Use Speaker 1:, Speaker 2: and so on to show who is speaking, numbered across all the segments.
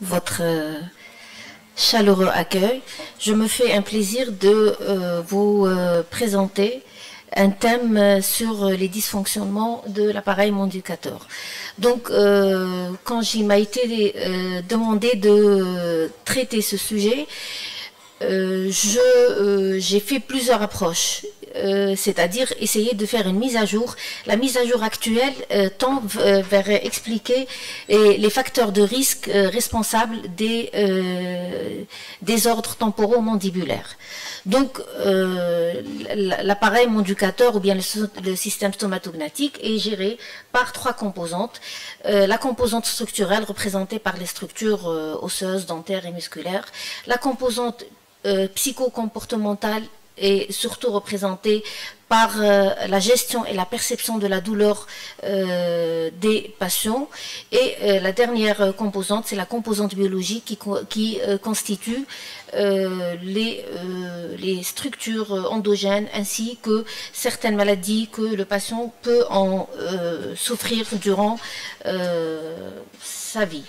Speaker 1: votre chaleureux accueil. Je me fais un plaisir de vous présenter un thème sur les dysfonctionnements de l'appareil Mondicator. Donc, quand il m'a été demandé de traiter ce sujet, j'ai fait plusieurs approches, c'est-à-dire essayer de faire une mise à jour. La mise à jour actuelle tend vers expliquer les facteurs de risque responsables des désordres temporaux mandibulaires. Donc, l'appareil Mondicator ou bien le système stomatognatique est géré par trois composantes. La composante structurelle représentée par les structures osseuses, dentaires et musculaires. La composante psychocomportementale est surtout représentée par la gestion et la perception de la douleur des patients. Et la dernière composante, c'est la composante biologique qui constitue les structures endogènes ainsi que certaines maladies que le patient peut en souffrir durant sa vie.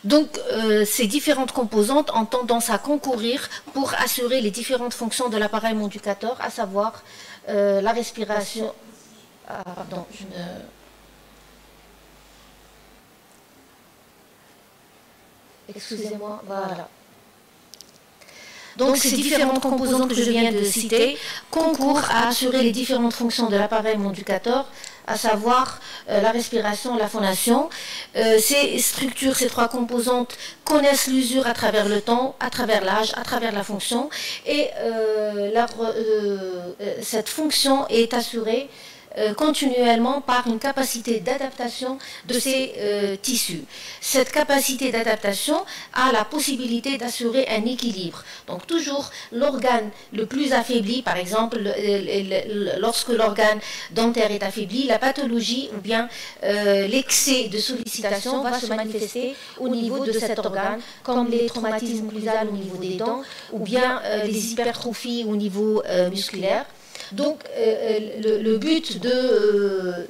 Speaker 1: Donc, ces différentes composantes ont tendance à concourir pour assurer les différentes fonctions de l'appareil Mondicator, à savoir la respiration. Ah, pardon, excusez-moi, voilà. Donc, ces différentes composantes que je viens de citer concourent à assurer les différentes fonctions de l'appareil Mondicator, à savoir la respiration, la phonation. Ces structures, ces trois composantes connaissent l'usure à travers le temps, à travers l'âge, à travers la fonction, et cette fonction est assurée continuellement par une capacité d'adaptation de ces tissus. Cette capacité d'adaptation a la possibilité d'assurer un équilibre. Donc toujours l'organe le plus affaibli, par exemple lorsque l'organe dentaire est affaibli, la pathologie ou bien l'excès de sollicitation va se manifester au niveau de cet organe, comme les traumatismes occlusales au niveau des dents ou bien les hypertrophies au niveau musculaire. Donc, le but de...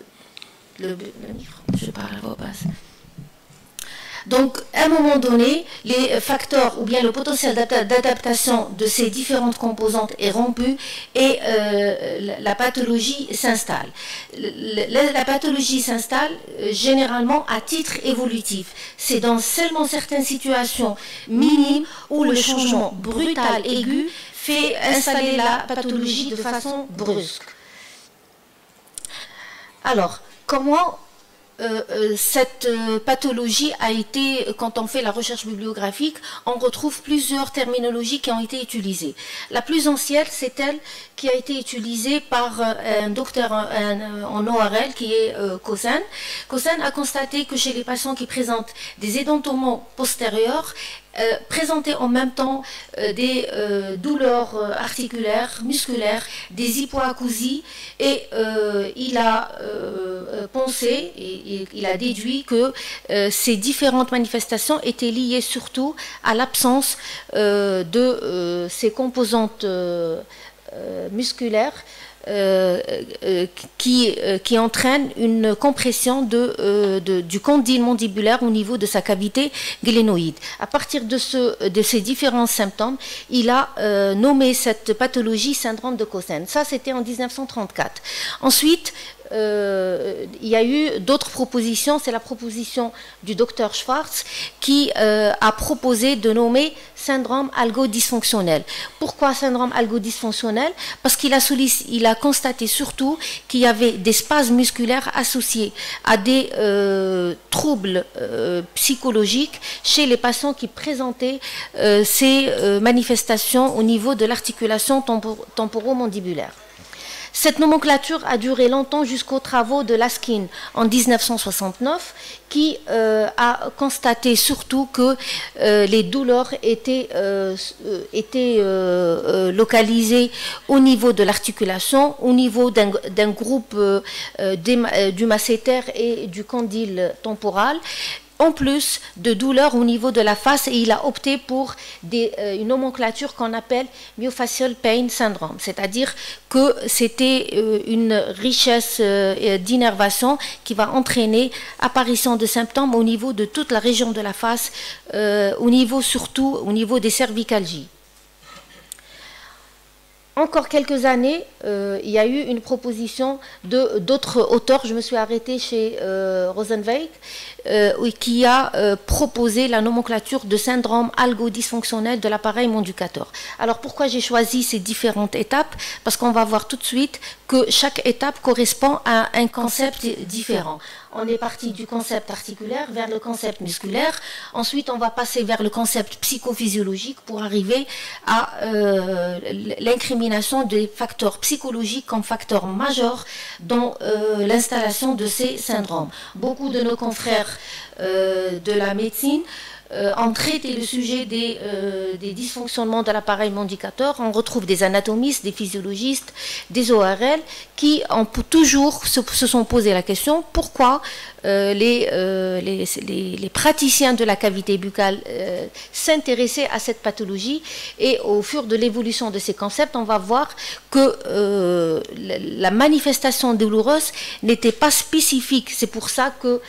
Speaker 1: je parle à voix basse. Donc, à un moment donné, les facteurs ou bien le potentiel d'adaptation de ces différentes composantes est rompu et la pathologie s'installe. La pathologie s'installe généralement à titre évolutif. C'est dans seulement certaines situations minimes où le changement brutal, aigu, fait installer la pathologie de façon brusque. Alors, comment cette pathologie a été, quand on fait la recherche bibliographique, on retrouve plusieurs terminologies qui ont été utilisées. La plus ancienne, c'est elle qui a été utilisée par un docteur en ORL qui est Kosen. Kosen a constaté que chez les patients qui présentent des édentements postérieurs, présenter en même temps des douleurs articulaires, musculaires, des hypoacousies, et il a pensé et il a déduit que ces différentes manifestations étaient liées surtout à l'absence de ces composantes musculaires qui entraîne une compression du condyle mandibulaire au niveau de sa cavité glénoïde. À partir de ces différents symptômes, il a nommé cette pathologie syndrome de Kosen. Ça, c'était en 1934. Ensuite, il y a eu d'autres propositions. C'est la proposition du docteur Schwartz qui a proposé de nommer syndrome algodysfonctionnel. Pourquoi syndrome algodysfonctionnel? Parce qu'il a constaté surtout qu'il y avait des spasmes musculaires associés à des troubles psychologiques chez les patients qui présentaient ces manifestations au niveau de l'articulation temporomandibulaire. Cette nomenclature a duré longtemps jusqu'aux travaux de Laskin en 1969 qui a constaté surtout que les douleurs étaient localisées au niveau de l'articulation, au niveau d'un groupe du masséter et du condyle temporal. en plus de douleurs au niveau de la face, et il a opté pour une nomenclature qu'on appelle Myofascial Pain Syndrome, c'est-à-dire que c'était une richesse d'innervation qui va entraîner apparition de symptômes au niveau de toute la région de la face, surtout au niveau des cervicalgies. Encore quelques années, il y a eu une proposition d'autres auteurs. Je me suis arrêtée chez Rosenweig, qui a proposé la nomenclature de syndrome algo-dysfonctionnel de l'appareil manducateur. Alors pourquoi j'ai choisi ces différentes étapes? Parce qu'on va voir tout de suite que chaque étape correspond à un concept différent. On est parti du concept articulaire vers le concept musculaire. Ensuite, on va passer vers le concept psychophysiologique pour arriver à l'incrimination des facteurs psychologiques comme facteurs majeurs dans l'installation de ces syndromes. Beaucoup de nos confrères de la médecine ont traité le sujet des dysfonctionnements de l'appareil manducateur. On retrouve des anatomistes, des physiologistes, des ORL qui ont toujours se sont posé la question pourquoi les praticiens de la cavité buccale s'intéressaient à cette pathologie, et au fur de l'évolution de ces concepts, on va voir que la manifestation douloureuse n'était pas spécifique. C'est pour ça que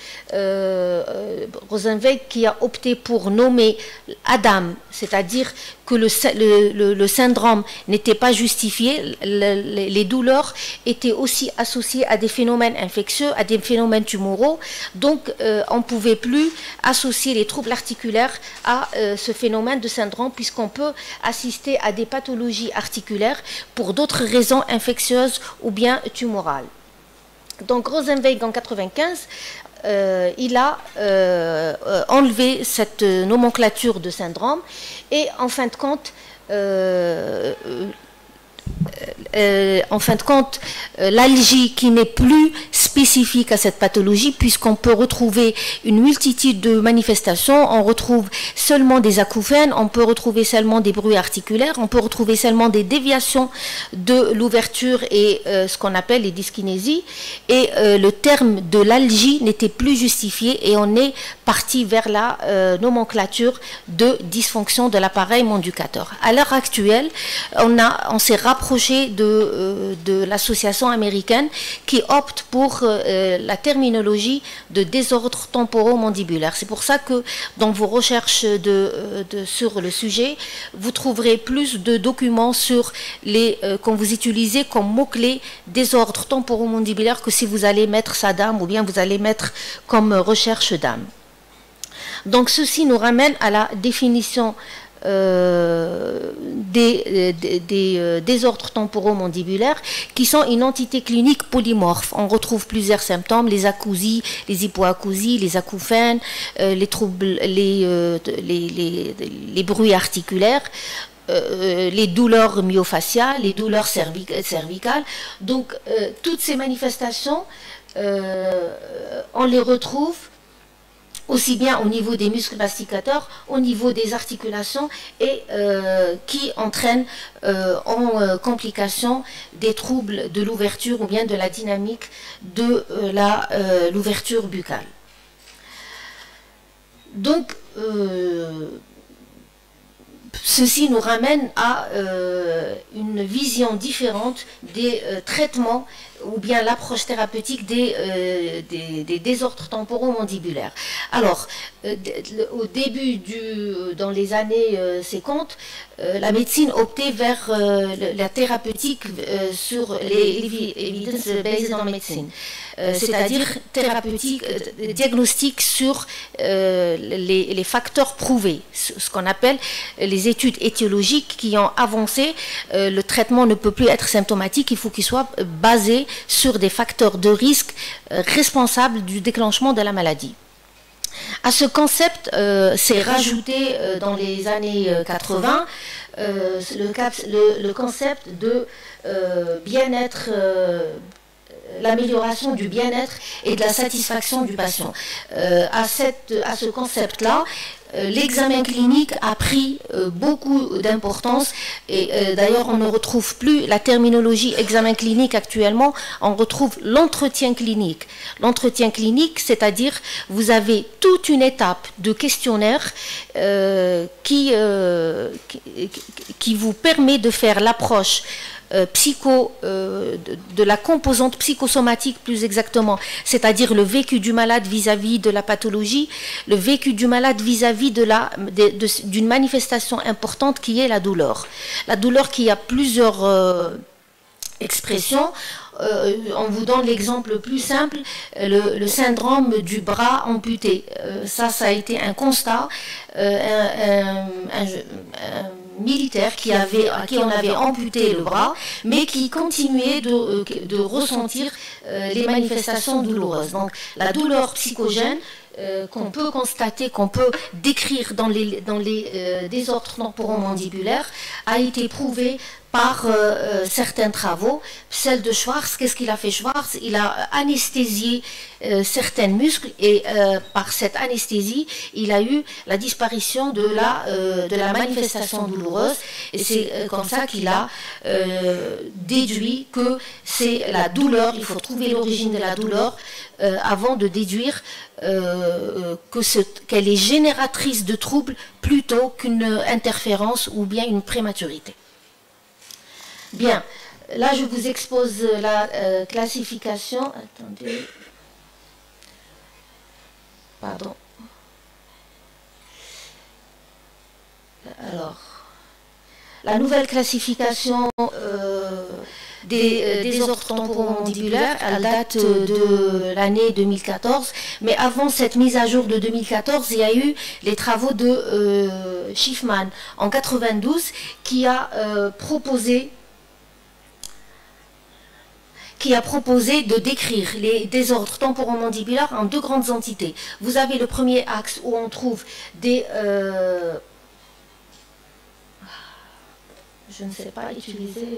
Speaker 1: Rosenweig, qui a opté pour nommer Adam, c'est-à-dire que le syndrome n'était pas justifié, les douleurs étaient aussi associées à des phénomènes infectieux, à des phénomènes tumoraux, donc on ne pouvait plus associer les troubles articulaires à ce phénomène de syndrome, puisqu'on peut assister à des pathologies articulaires pour d'autres raisons infectieuses ou bien tumorales. Donc Rosenweig en 1995, il a enlevé cette nomenclature de syndrome, et en fin de compte, l'algie qui n'est plus spécifique à cette pathologie, puisqu'on peut retrouver une multitude de manifestations. On retrouve seulement des acouphènes, on peut retrouver seulement des bruits articulaires, on peut retrouver seulement des déviations de l'ouverture et ce qu'on appelle les dyskinésies, et le terme de l'algie n'était plus justifié, et on est parti vers la nomenclature de dysfonction de l'appareil manducateur. À l'heure actuelle, on s'est rapproché de l'association américaine qui opte pour la terminologie de désordre temporomandibulaire. C'est pour ça que dans vos recherches sur le sujet, vous trouverez plus de documents sur quand vous utilisez comme mot-clé désordre temporomandibulaire que si vous allez mettre SADAM ou bien vous allez mettre comme recherche DAM. Donc ceci nous ramène à la définition des désordres temporomandibulaires, qui sont une entité clinique polymorphe. On retrouve plusieurs symptômes: les acousies, les hypoacousies, les acouphènes, les troubles, les bruits articulaires, les douleurs myofasciales, les douleurs cervicales. Donc toutes ces manifestations, on les retrouve aussi bien au niveau des muscles masticateurs, au niveau des articulations, et qui entraînent en complication des troubles de l'ouverture ou bien de la dynamique de l'ouverture buccale. Donc, ceci nous ramène à une vision différente des traitements ou bien l'approche thérapeutique des désordres temporomandibulaires. Alors, au début, dans les années 50, la médecine optait vers la thérapeutique sur les evidence-based en médecine, c'est-à-dire thérapeutique, diagnostic sur les facteurs prouvés, ce qu'on appelle les études étiologiques qui ont avancé. Le traitement ne peut plus être symptomatique, il faut qu'il soit basé sur des facteurs de risque responsables du déclenchement de la maladie. À ce concept s'est rajouté dans les années 80 le concept de bien-être, l'amélioration du bien-être et de la satisfaction du patient. À ce concept-là, l'examen clinique a pris beaucoup d'importance et d'ailleurs on ne retrouve plus la terminologie examen clinique actuellement, on retrouve l'entretien clinique. L'entretien clinique, c'est-à-dire vous avez toute une étape de questionnaire qui vous permet de faire l'approche de la composante psychosomatique plus exactement, c'est-à-dire le vécu du malade vis-à-vis de la pathologie, le vécu du malade vis-à-vis d'une manifestation importante qui est la douleur. La douleur qui a plusieurs expressions. On vous donne l'exemple le plus simple, le syndrome du bras amputé. Ça a été un constat, un militaire à qui on avait amputé le bras, mais qui continuait de ressentir les manifestations douloureuses. Donc la douleur psychogène qu'on peut constater, qu'on peut décrire dans les désordres temporomandibulaires a été prouvée par certains travaux. Celle de Schwartz, qu'est-ce qu'il a fait Schwartz? Il a anesthésié certains muscles et par cette anesthésie, il a eu la disparition de la manifestation douloureuse et c'est comme ça qu'il a déduit que c'est la douleur, il faut trouver l'origine de la douleur avant de déduire qu'elle est génératrice de troubles plutôt qu'une interférence ou bien une prématurité. Bien, là je vous expose la classification. Attendez. Pardon. Alors, la nouvelle classification des désordres temporomandibulaires, elle date de l'année 2014, mais avant cette mise à jour de 2014, il y a eu les travaux de Schiffman en 92 qui a proposé de décrire les désordres temporomandibulaires en deux grandes entités. Vous avez le premier axe où on trouve des... je ne sais pas utiliser...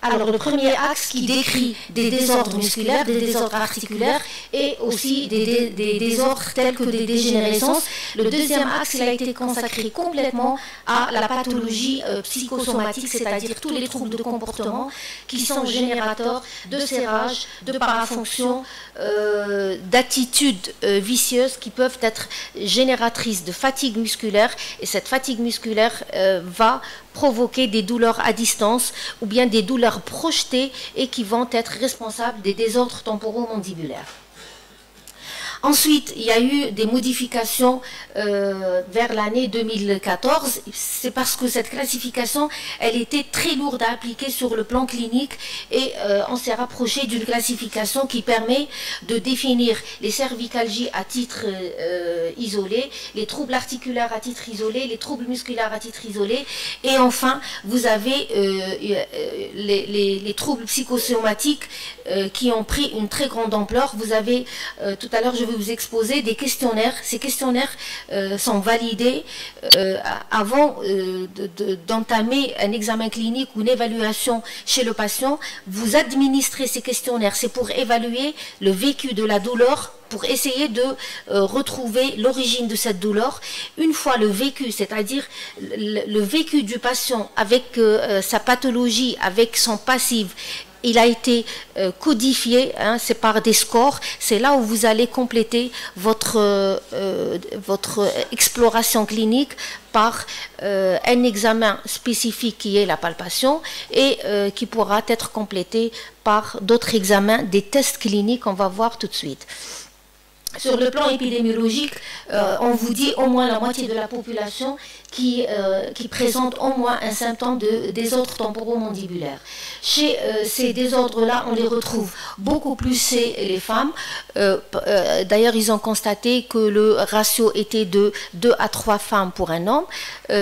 Speaker 1: Alors, le premier axe qui décrit des désordres musculaires, des désordres articulaires et aussi des désordres tels que des dégénérescences. Le deuxième axe, il a été consacré complètement à la pathologie psychosomatique, c'est-à-dire tous les troubles de comportement qui sont générateurs de serrage, de parafonction, d'attitudes vicieuses qui peuvent être génératrices de fatigue musculaire. Et cette fatigue musculaire va provoquer des douleurs à distance ou bien des douleurs projetées et qui vont être responsables des désordres temporomandibulaires. Ensuite, il y a eu des modifications vers l'année 2014. C'est parce que cette classification, elle était très lourde à appliquer sur le plan clinique et on s'est rapproché d'une classification qui permet de définir les cervicalgies à titre isolé, les troubles articulaires à titre isolé, les troubles musculaires à titre isolé et enfin, vous avez les troubles psychosomatiques qui ont pris une très grande ampleur. Vous avez, tout à l'heure, je vais vous exposer des questionnaires. Ces questionnaires sont validés avant d'entamer un examen clinique ou une évaluation chez le patient. Vous administrez ces questionnaires, c'est pour évaluer le vécu de la douleur, pour essayer de retrouver l'origine de cette douleur. Une fois le vécu, c'est-à-dire le vécu du patient avec sa pathologie, avec son passif, il a été codifié, hein, c'est par des scores. C'est là où vous allez compléter votre exploration clinique par un examen spécifique qui est la palpation et qui pourra être complété par d'autres examens, des tests cliniques, on va voir tout de suite. Sur le plan épidémiologique, on vous dit au moins la moitié de la population qui présente au moins un symptôme de désordre temporomandibulaire. Chez ces désordres-là, on les retrouve beaucoup plus chez les femmes. D'ailleurs, ils ont constaté que le ratio était de 2 à 3 femmes pour un homme,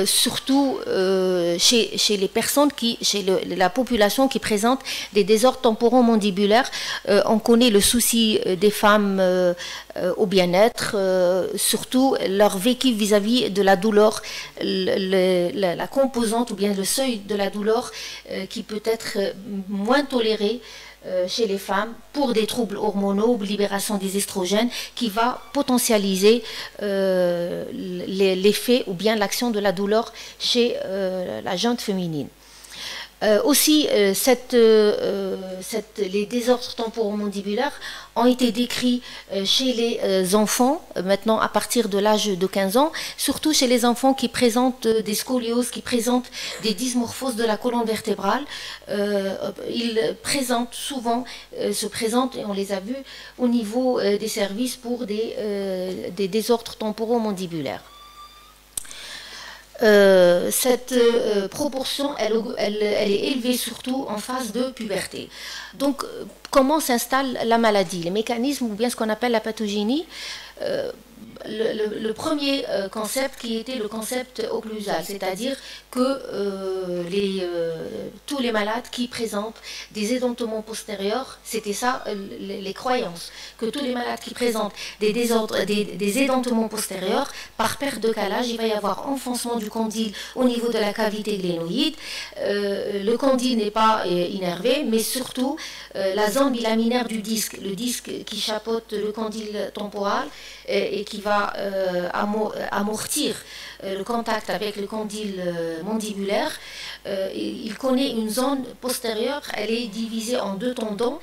Speaker 1: surtout chez les personnes chez la population qui présente des désordres temporomandibulaires. On connaît le souci des femmes au bien-être, surtout leur vécu vis-à-vis de la douleur, la composante ou bien le seuil de la douleur qui peut être moins toléré chez les femmes pour des troubles hormonaux, libération des estrogènes, qui va potentialiser l'effet ou bien l'action de la douleur chez la jante féminine. Aussi, les désordres temporomandibulaires ont été décrits chez les enfants, maintenant à partir de l'âge de 15 ans, surtout chez les enfants qui présentent des scolioses, qui présentent des dysmorphoses de la colonne vertébrale. Ils présentent souvent, se présentent, et on les a vus, au niveau des services pour des désordres temporomandibulaires. Cette proportion, elle est élevée surtout en phase de puberté. Donc, comment s'installe la maladie? Les mécanismes ou bien ce qu'on appelle la pathogénie. Le premier concept qui était le concept occlusal, c'est-à-dire que tous les malades qui présentent des édentements postérieurs, c'était ça les croyances, que tous les malades qui présentent des édentements postérieurs, par perte de calage, il va y avoir enfoncement du condyle au niveau de la cavité glénoïde. Le condyle n'est pas innervé, mais surtout la zone bilaminaire du disque, le disque qui chapeaute le condyle temporal et qui va amortir le contact avec le condyle mandibulaire. Il connaît une zone postérieure, elle est divisée en deux tendons,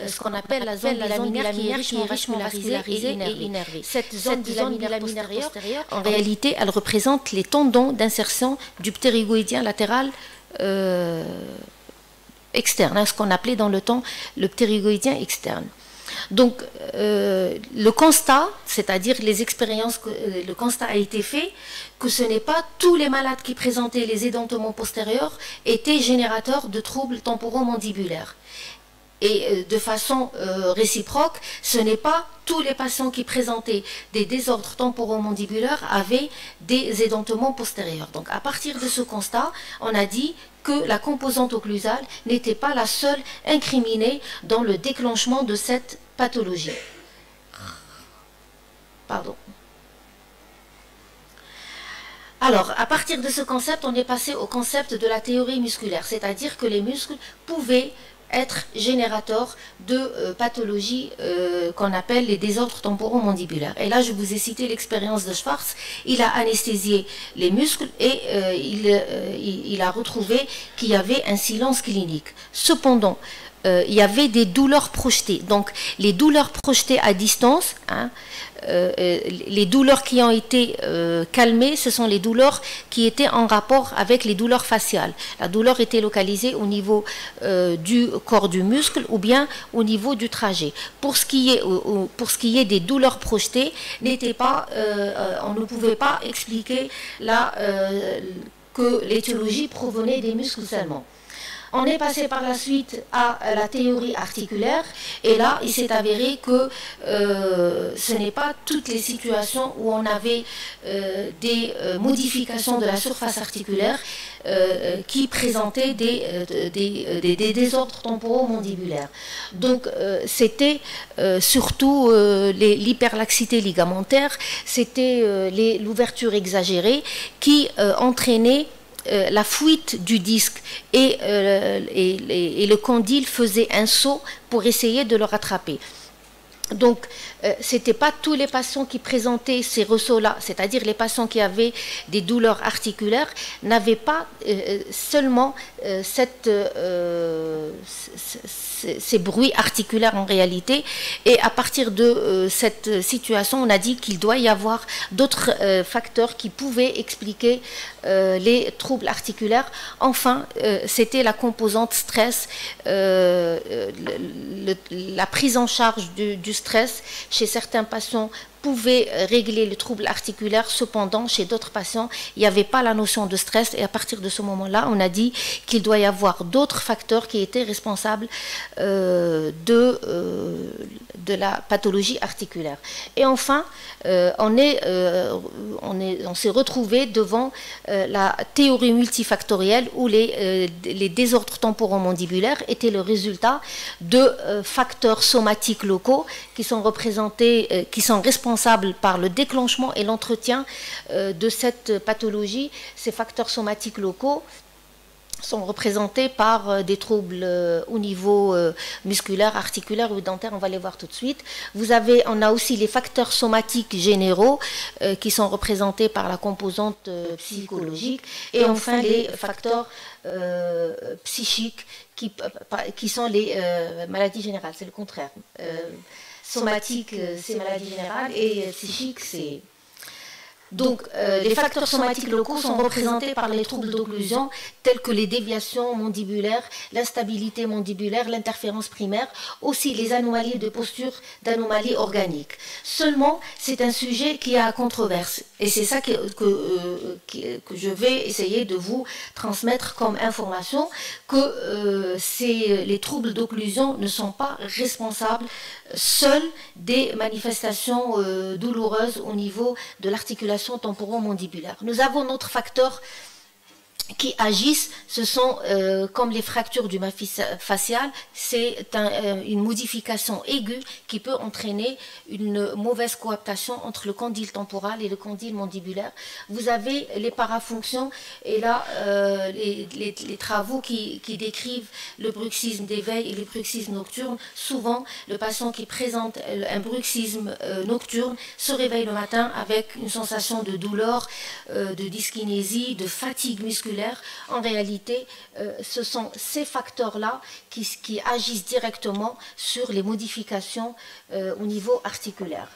Speaker 1: ce qu'on appelle la zone bilaminaire qui est richement vascularisée et innervée. Cette zone bilaminaire postérieure, en réalité, elle représente les tendons d'insertion du ptérygoïdien latéral externe, ce qu'on appelait dans le temps le ptérygoïdien externe. Donc, le constat, c'est-à-dire les expériences, le constat a été fait que ce n'est pas tous les malades qui présentaient les édentements postérieurs étaient générateurs de troubles temporomandibulaires. Et de façon réciproque, ce n'est pas tous les patients qui présentaient des désordres temporomandibulaires avaient des édentements postérieurs. Donc, à partir de ce constat, on a dit que la composante occlusale n'était pas la seule incriminée dans le déclenchement de cette pathologie. Pardon. Alors, à partir de ce concept, on est passé au concept de la théorie musculaire, c'est-à-dire que les muscles pouvaient être générateurs de pathologies qu'on appelle les désordres temporomandibulaires. Et là, je vous ai cité l'expérience de Schwartz. Il a anesthésié les muscles et il a retrouvé qu'il y avait un silence clinique. Cependant, il y avait des douleurs projetées. Donc, les douleurs projetées à distance, les douleurs qui ont été calmées, ce sont les douleurs qui étaient en rapport avec les douleurs faciales. La douleur était localisée au niveau du corps du muscle ou bien au niveau du trajet. Pour ce qui est des douleurs projetées, on ne pouvait pas expliquer que l'étiologie provenait des muscles seulement. On est passé par la suite à la théorie articulaire et là, il s'est avéré que ce n'est pas toutes les situations où on avait des modifications de la surface articulaire qui présentaient des désordres temporomandibulaires. Donc, c'était surtout l'hyperlaxité ligamentaire, c'était l'ouverture exagérée qui entraînait la fuite du disque et le condyle faisait un saut pour essayer de le rattraper. Donc, ce n'était pas tous les patients qui présentaient ces ressauts-là, c'est-à-dire les patients qui avaient des douleurs articulaires, n'avaient pas seulement ces bruits articulaires en réalité. Et à partir de cette situation, on a dit qu'il doit y avoir d'autres facteurs qui pouvaient expliquer les troubles articulaires. Enfin, c'était la composante stress, la prise en charge du stress chez certains patients pouvait régler le trouble articulaire. Cependant, chez d'autres patients, il n'y avait pas la notion de stress et à partir de ce moment-là, on a dit qu'il doit y avoir d'autres facteurs qui étaient responsables de la pathologie articulaire. Et enfin, on s'est retrouvé devant la théorie multifactorielle où les désordres temporomandibulaires étaient le résultat de facteurs somatiques locaux qui sont représentés, qui sont responsables par le déclenchement et l'entretien de cette pathologie. Ces facteurs somatiques locaux, sont représentés par des troubles au niveau musculaire, articulaire ou dentaire, on va les voir tout de suite. On a aussi les facteurs somatiques généraux qui sont représentés par la composante psychologique, et enfin les facteurs psychiques qui sont les maladies générales, c'est le contraire. Somatique, c'est maladie générale, et psychique, c'est... Donc, les facteurs somatiques locaux sont représentés par les troubles d'occlusion tels que les déviations mandibulaires, l'instabilité mandibulaire, l'interférence primaire, aussi les anomalies de posture, d'anomalies organiques. Seulement, c'est un sujet qui a controverse, et c'est ça que je vais essayer de vous transmettre comme information, que les troubles d'occlusion ne sont pas responsables seuls des manifestations douloureuses au niveau de l'articulation temporomandibulaire. Nous avons d'autres facteurs qui agissent, ce sont comme les fractures du massif facial, c'est une modification aiguë qui peut entraîner une mauvaise coaptation entre le condyle temporal et le condyle mandibulaire. Vous avez les parafonctions, et là les travaux qui décrivent le bruxisme d'éveil et le bruxisme nocturne. Souvent, le patient qui présente un bruxisme nocturne se réveille le matin avec une sensation de douleur, de dyskinésie, de fatigue musculaire. En réalité, ce sont ces facteurs-là qui agissent directement sur les modifications au niveau articulaire.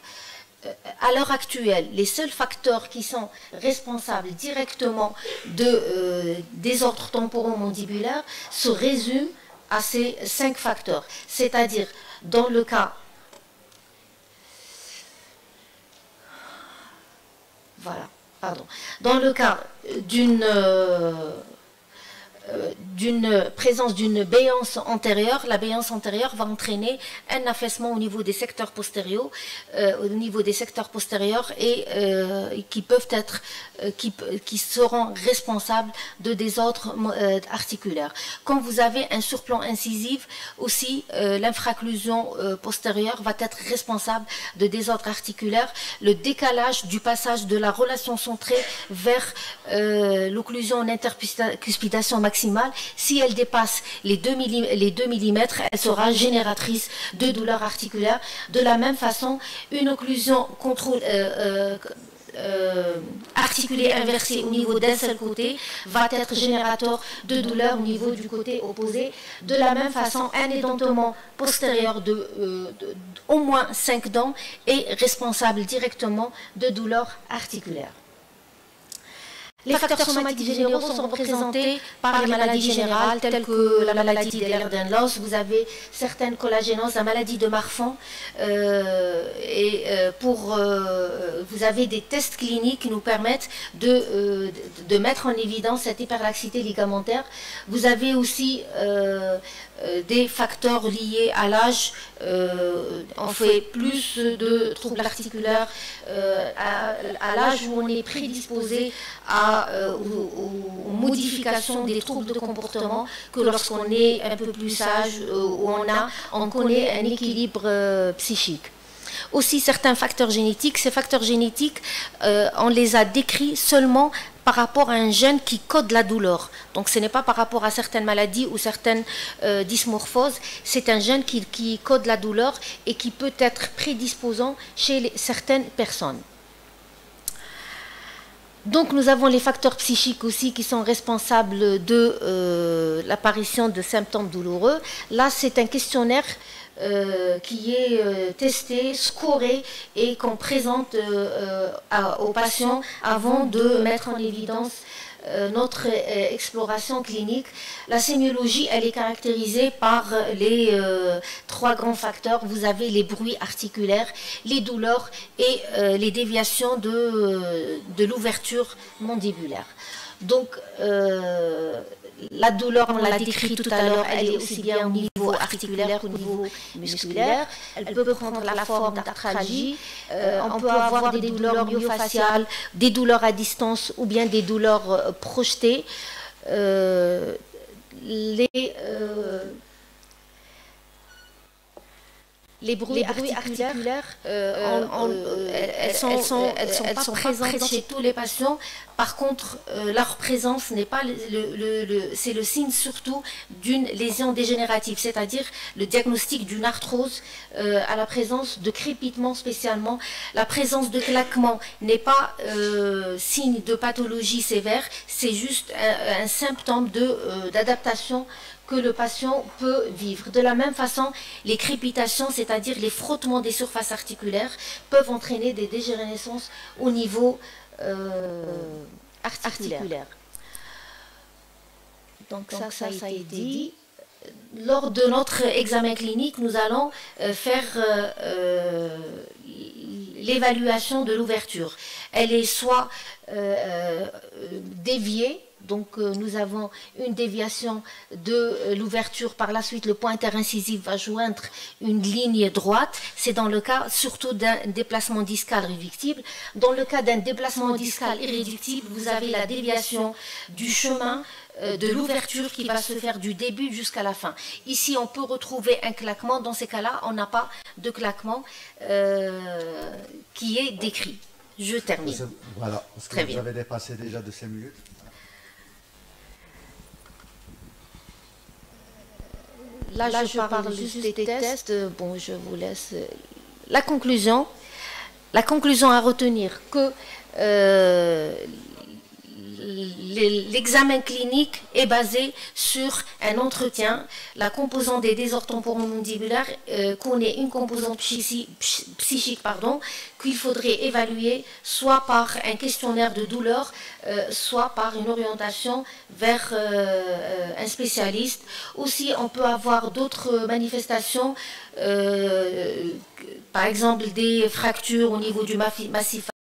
Speaker 1: À l'heure actuelle, les seuls facteurs qui sont responsables directement de désordres temporomandibulaires se résument à ces 5 facteurs. C'est-à-dire, dans le cas... Voilà. Pardon. Dans le cas d'une présence d'une béance antérieure, la béance antérieure va entraîner un affaissement au niveau des secteurs postérieurs, et qui peuvent être, qui seront responsables de désordres articulaires. Quand vous avez un surplomb incisif, aussi l'infraclusion postérieure va être responsable de désordres articulaires. Le décalage du passage de la relation centrée vers l'occlusion en intercuspidation maximale, si elle dépasse les 2 mm, elle sera génératrice de douleurs articulaires. De la même façon, une occlusion articulée inversée au niveau d'un seul côté va être générateur de douleurs au niveau du côté opposé. De la même façon, un édentement postérieur d'au moins 5 dents est responsable directement de douleurs articulaires. Les facteurs somatiques généraux sont représentés par les maladies générales telles que la maladie d'Ehlers-Danlos. Vous avez certaines collagénoses, la maladie de Marfan, vous avez des tests cliniques qui nous permettent de mettre en évidence cette hyperlaxité ligamentaire. Vous avez aussi des facteurs liés à l'âge. On fait plus de troubles articulaires à l'âge où on est prédisposé aux modifications des troubles de comportement que lorsqu'on est un peu plus sage, où on connaît un équilibre psychique. Aussi certains facteurs génétiques, ces facteurs génétiques, on les a décrits seulement par rapport à un gène qui code la douleur. Donc ce n'est pas par rapport à certaines maladies ou certaines dysmorphoses, c'est un gène qui code la douleur et qui peut être prédisposant chez certaines personnes. Donc nous avons les facteurs psychiques aussi qui sont responsables de l'apparition de symptômes douloureux. Là, c'est un questionnaire qui est testé, scoré et qu'on présente aux patients avant de mettre en évidence notre exploration clinique. La sémiologie, elle est caractérisée par les 3 grands facteurs. Vous avez les bruits articulaires, les douleurs et les déviations de l'ouverture mandibulaire. Donc, la douleur, on l'a décrit tout à l'heure, elle est aussi bien au niveau articulaire qu'au niveau musculaire. Elle peut prendre la forme d'arthralgie. On peut avoir des douleurs myofaciales, des douleurs à distance ou bien des douleurs projetées. les bruits articulaires, elles sont pas présentes chez tous les patients. Par contre, leur présence n'est pas c'est le signe surtout d'une lésion dégénérative, c'est-à-dire le diagnostic d'une arthrose à la présence de crépitement spécialement. La présence de claquement n'est pas signe de pathologie sévère, c'est juste un symptôme d'adaptation que le patient peut vivre. De la même façon, les crépitations, c'est-à-dire les frottements des surfaces articulaires, peuvent entraîner des dégénérescences au niveau articulaire. Donc ça a été dit. Lors de notre examen clinique, nous allons faire l'évaluation de l'ouverture. Elle est soit déviée, donc nous avons une déviation de l'ouverture. Par la suite, le pointeur incisif va joindre une ligne droite. C'est dans le cas surtout d'un déplacement discal réductible. Dans le cas d'un déplacement discal irréductible, vous avez la déviation du chemin de l'ouverture qui va se faire du début jusqu'à la fin. Ici, on peut retrouver un claquement. Dans ces cas-là, on n'a pas de claquement qui est décrit. Je termine.
Speaker 2: Voilà, parce que vous avez dépassé déjà de 5 minutes.
Speaker 1: Là, je parle juste des tests. Bon, je vous laisse. La conclusion à retenir que l'examen clinique est basé sur un entretien. La composante des désordres temporomandibulaires connaît une composante psychique qu'il faudrait évaluer soit par un questionnaire de douleur, soit par une orientation vers un spécialiste. Aussi, on peut avoir d'autres manifestations, par exemple des fractures au niveau du massif